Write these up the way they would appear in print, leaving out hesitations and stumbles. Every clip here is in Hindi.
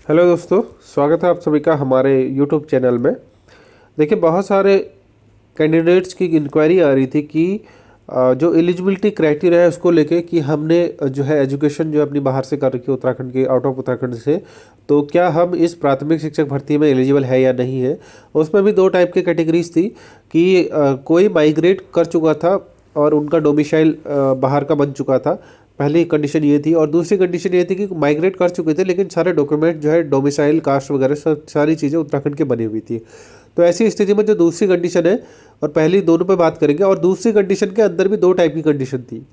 हेलो दोस्तों, स्वागत है आप सभी का हमारे यूट्यूब चैनल में। देखिए, बहुत सारे कैंडिडेट्स की इंक्वायरी आ रही थी कि जो एलिजिबिलिटी क्राइटेरिया है उसको लेके कि हमने जो है एजुकेशन जो है अपनी बाहर से कर रखी है उत्तराखंड के, आउट ऑफ उत्तराखंड से, तो क्या हम इस प्राथमिक शिक्षक भर्ती में एलिजिबल है या नहीं है। उसमें भी दो टाइप की कैटेगरीज थी कि कोई माइग्रेट कर चुका था और उनका डोमिसाइल बाहर का बन चुका था। पहली कंडीशन ये थी, और दूसरी कंडीशन ये थी कि माइग्रेट कर चुके थे लेकिन सारे डॉक्यूमेंट जो है डोमिसाइल, कास्ट वगैरह सब सारी चीज़ें उत्तराखंड की बनी हुई थी। तो ऐसी स्थिति में जो दूसरी कंडीशन है, और पहली दोनों पे बात करेंगे, और दूसरी कंडीशन के अंदर भी दो टाइप की कंडीशन थी।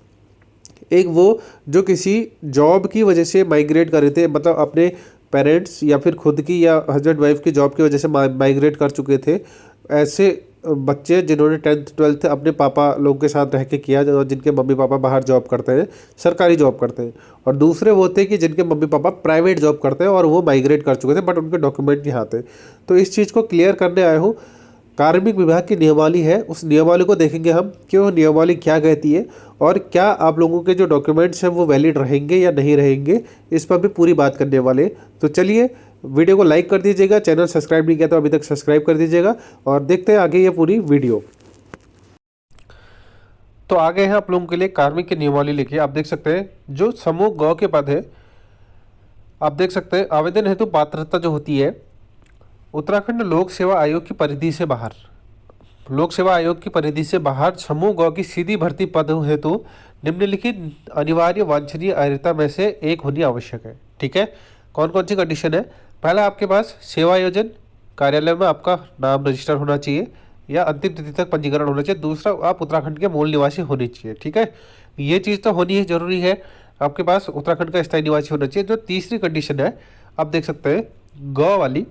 एक वो जो किसी जॉब की वजह से माइग्रेट कर रहे थे, मतलब अपने पेरेंट्स या फिर खुद की या हस्बैंड वाइफ की जॉब की वजह से माइग्रेट कर चुके थे। ऐसे बच्चे जिन्होंने 10th 12th अपने पापा लोग के साथ रह के किया, जिनके मम्मी पापा बाहर जॉब करते हैं, सरकारी जॉब करते हैं। और दूसरे वो थे कि जिनके मम्मी पापा प्राइवेट जॉब करते हैं और वो माइग्रेट कर चुके थे बट उनके डॉक्यूमेंट नहीं आते। तो इस चीज़ को क्लियर करने आया हूँ। कार्मिक विभाग की नियमावली है, उस नियमावली को देखेंगे हम कि वो नियमावली क्या कहती है और क्या आप लोगों के जो डॉक्यूमेंट्स हैं वो वैलिड रहेंगे या नहीं रहेंगे, इस पर भी पूरी बात करने वाले। तो चलिए, वीडियो को लाइक कर दीजिएगा, चैनल सब्सक्राइब नहीं किया तो अभी तक सब्सक्राइब कर दीजिएगा, और देखते हैं आगे ये पूरी वीडियो। तो आगे हैं आप लोगों के लिए कार्मिक की नियमावली लेके। आप देख सकते हैं जो समूह ग के पद है, आप देख सकते हैं आवेदन हेतु पात्रता जो होती है उत्तराखंड लोक सेवा आयोग की परिधि से बाहर, लोक सेवा आयोग की परिधि से बाहर समूह ग की सीधी भर्ती पद हेतु निम्नलिखित अनिवार्य वांछनीय अर्हता में से एक होनी आवश्यक है। ठीक है, कौन कौन सी कंडीशन है। पहला, आपके पास सेवा आयोजन कार्यालय में आपका नाम रजिस्टर होना चाहिए या अंतिम तिथि तक पंजीकरण होना चाहिए। दूसरा, आप उत्तराखंड के मूल निवासी होने चाहिए। ठीक है, ये चीज़ तो होनी ही जरूरी है, आपके पास उत्तराखंड का स्थायी निवासी होना चाहिए। जो तीसरी कंडीशन है, आप देख सकते हैं ग वाली,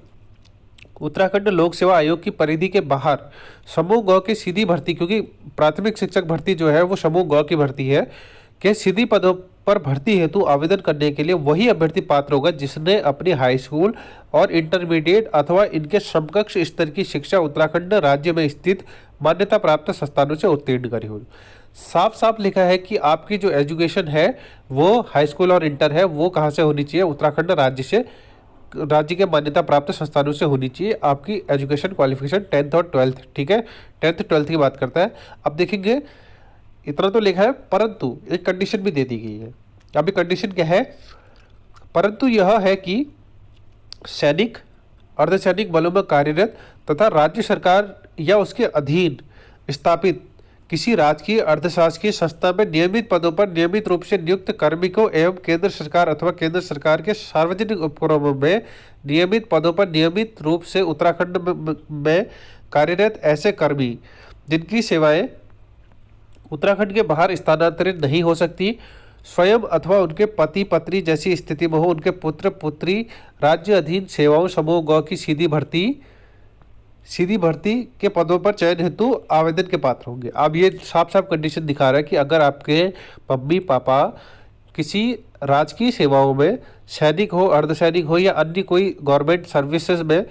उत्तराखंड लोक सेवा आयोग की परिधि के बाहर समूह ग की सीधी भर्ती, क्योंकि प्राथमिक शिक्षक भर्ती जो है वो समूह ग की भर्ती है, के सीधी पदों पर भर्ती हेतु आवेदन करने के लिए वही अभ्यर्थी पात्र होगा जिसने अपनी हाई स्कूल और इंटरमीडिएट अथवा इनके समकक्ष स्तर की शिक्षा उत्तराखंड राज्य में स्थित मान्यता प्राप्त संस्थानों से उत्तीर्ण करी हो। साफ साफ लिखा है कि आपकी जो एजुकेशन है वो हाई स्कूल और इंटर है, वो कहाँ से होनी चाहिए, उत्तराखंड राज्य से, राज्य के मान्यता प्राप्त संस्थानों से होनी चाहिए आपकी एजुकेशन क्वालिफिकेशन 10th और 12th। ठीक है, 10th 12th की बात करता है। अब देखेंगे, इतना तो लिखा है परंतु एक कंडीशन भी दे दी गई है। अभी कंडीशन क्या है, परंतु यह है कि सैनिक, अर्धसैनिक बलों में कार्यरत तथा राज्य सरकार या उसके अधीन स्थापित किसी राजकीय अर्धशासकीय संस्था में नियमित पदों पर नियमित रूप से नियुक्त कार्मिकों एवं केंद्र सरकार अथवा केंद्र सरकार के सार्वजनिक उपक्रमों में नियमित पदों पर नियमित रूप से उत्तराखंड में कार्यरत ऐसे कर्मी जिनकी सेवाएं उत्तराखंड के बाहर स्थानांतरित नहीं हो सकती, स्वयं अथवा उनके पति पत्नी जैसी स्थिति में हो, उनके पुत्र पुत्री राज्य अधीन सेवाओं समूह ग की सीधी भर्ती के पदों पर चयन हेतु आवेदन के पात्र होंगे। अब ये साफ साफ कंडीशन दिखा रहा है कि अगर आपके मम्मी पापा किसी राजकीय सेवाओं में सैनिक हो, अर्धसैनिक हो या अन्य कोई गवर्नमेंट सर्विसेज में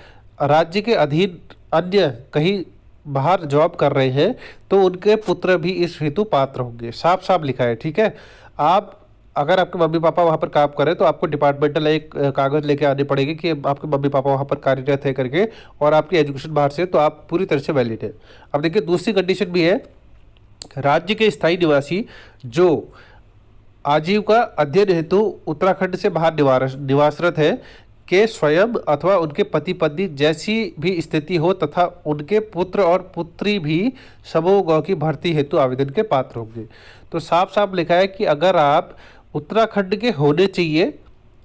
राज्य के अधीन अन्य कहीं बाहर जॉब कर रहे हैं तो उनके पुत्र भी इस हेतु पात्र होंगे। साफ साफ लिखा है। ठीक है, आप अगर आपके मम्मी पापा वहाँ पर काम करें तो आपको डिपार्टमेंटल एक कागज़ लेके आने पड़ेंगे कि आपके मम्मी पापा वहाँ पर कार्यरत है करके, और आपकी एजुकेशन बाहर से, तो आप पूरी तरह से वैलिड है। अब देखिए, दूसरी कंडीशन भी है, राज्य के स्थायी निवासी जो आजीविका अध्ययन हेतु उत्तराखंड से बाहर निवासरत है के स्वयं अथवा उनके पति पत्नी जैसी भी स्थिति हो तथा उनके पुत्र और पुत्री भी समूह ग की भर्ती हेतु आवेदन के पात्र होंगे। तो साफ साफ लिखा है कि अगर आप उत्तराखंड के होने चाहिए,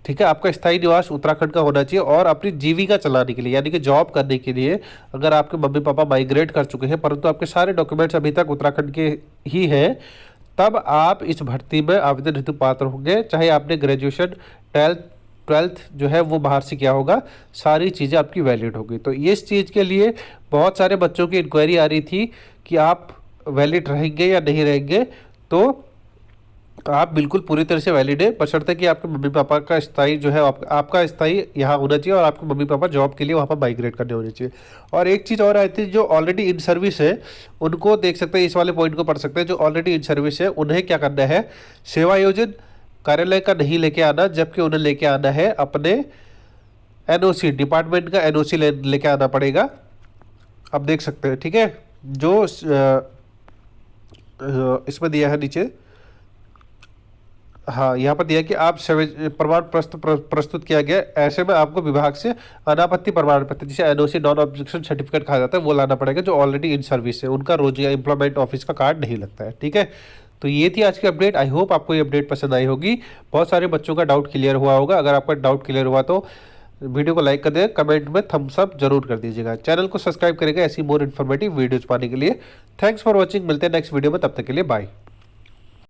ठीक है, आपका स्थायी निवास उत्तराखंड का होना चाहिए, और अपनी जीविका चलाने के लिए यानी कि जॉब करने के लिए अगर आपके मम्मी पापा माइग्रेट कर चुके हैं परंतु आपके सारे डॉक्यूमेंट्स अभी तक उत्तराखंड के ही हैं, तब आप इस भर्ती में आवेदन हेतु पात्र होंगे। चाहे आपने ग्रेजुएशन 12th जो है वो बाहर से किया होगा, सारी चीज़ें आपकी वैलिड होगी। तो इस चीज़ के लिए बहुत सारे बच्चों की इंक्वायरी आ रही थी कि आप वैलिड रहेंगे या नहीं रहेंगे। तो आप बिल्कुल पूरी तरह से वैलिड है, बशर्ते कि आपके मम्मी पापा का स्थायी जो है आपका स्थायी यहाँ होना चाहिए और आपके मम्मी पापा जॉब के लिए वहाँ पर माइग्रेट करने होने चाहिए। और एक चीज़ और आई थी, जो ऑलरेडी इन सर्विस है उनको देख सकते हैं, इस वाले पॉइंट को पढ़ सकते हैं। जो ऑलरेडी इन सर्विस है उन्हें क्या करना है, सेवा आयोजन कार्यालय का नहीं लेके आना, जबकि उन्हें लेके आना है अपने एनओसी, डिपार्टमेंट का एनओसी लेके आना पड़ेगा। आप देख सकते हैं, ठीक है। जो इसमें दिया है नीचे, हाँ यहाँ पर दिया है कि आप प्रमाण प्रस्तुत किया गया, ऐसे में आपको विभाग से अनापत्ति प्रमाण पत्र, जिसे एनओसी नॉन ऑब्जेक्शन सर्टिफिकेट कहा जाता है, वो लाना पड़ेगा। जो ऑलरेडी इन सर्विस है उनका रोजगार एम्प्लॉयमेंट ऑफिस का कार्ड नहीं लगता है, ठीक है। तो ये थी आज की अपडेट। आई होप आपको ये अपडेट पसंद आई होगी। बहुत सारे बच्चों का डाउट क्लियर हुआ होगा। अगर आपका डाउट क्लियर हुआ तो वीडियो को लाइक कर दें, कमेंट में थम्स अप जरूर कर दीजिएगा। चैनल को सब्सक्राइब करेगा ऐसी मोर इन्फॉर्मेटिव वीडियोज पाने के लिए। Thanks for watching. मिलते हैं नेक्स्ट वीडियो में, तब तक के लिए बाय।